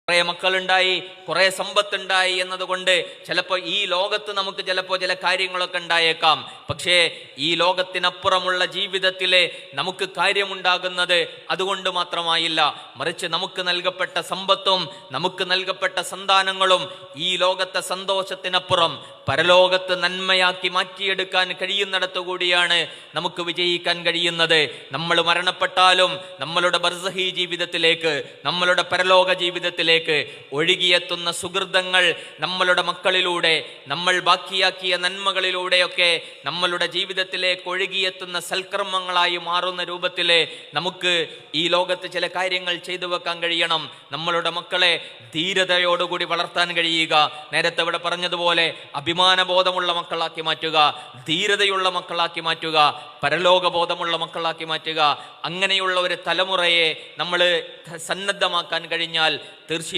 കുറെ മക്കളുണ്ടായി, കുറെ സമ്പത്തുണ്ടായി എന്നതുകൊണ്ട് ചിലപ്പോൾ ഈ ലോകത്ത് നമുക്ക് ചിലപ്പോൾ ചില കാര്യങ്ങളൊക്കെ ഉണ്ടായേക്കാം. പക്ഷേ ഈ ലോകത്തിനപ്പുറമുള്ള ജീവിതത്തിലെ നമുക്ക് കാര്യമുണ്ടാകുന്നത് അതുകൊണ്ട് മാത്രമായില്ല. മറിച്ച് നമുക്ക് നൽകപ്പെട്ട സമ്പത്തും നമുക്ക് നൽകപ്പെട്ട സന്താനങ്ങളും ഈ ലോകത്തെ സന്തോഷത്തിനപ്പുറം പരലോകത്ത് നന്മയാക്കി മാറ്റിയെടുക്കാൻ കഴിയുന്നിടത്തു കൂടിയാണ് നമുക്ക് വിജയിക്കാൻ കഴിയുന്നത്. നമ്മൾ മരണപ്പെട്ടാലും നമ്മളുടെ ബർസഹി ജീവിതത്തിലേക്ക്, നമ്മളുടെ പരലോക ജീവിതത്തിലേക്ക് ഒഴുകിയെത്തുന്ന സുഹൃതങ്ങൾ നമ്മളുടെ മക്കളിലൂടെ, നമ്മൾ ബാക്കിയാക്കിയ നന്മകളിലൂടെയൊക്കെ നമ്മളുടെ ജീവിതത്തിലേക്ക് ഒഴുകിയെത്തുന്ന സൽക്കർമ്മങ്ങളായി മാറുന്ന രൂപത്തിൽ നമുക്ക് ഈ ലോകത്ത് ചില കാര്യങ്ങൾ ചെയ്തു വെക്കാൻ കഴിയണം. നമ്മളുടെ മക്കളെ ധീരതയോടുകൂടി വളർത്താൻ കഴിയുക. നേരത്തെ ഇവിടെ പറഞ്ഞതുപോലെ അഭിമാനബോധമുള്ള മക്കളാക്കി മാറ്റുക, ധീരതയുള്ള മക്കളാക്കി മാറ്റുക, പരലോകബോധമുള്ള മക്കളാക്കി മാറ്റുക. അങ്ങനെയുള്ള ഒരു തലമുറയെ നമ്മൾ സന്നദ്ധമാക്കാൻ കഴിഞ്ഞാൽ തീർച്ചയായും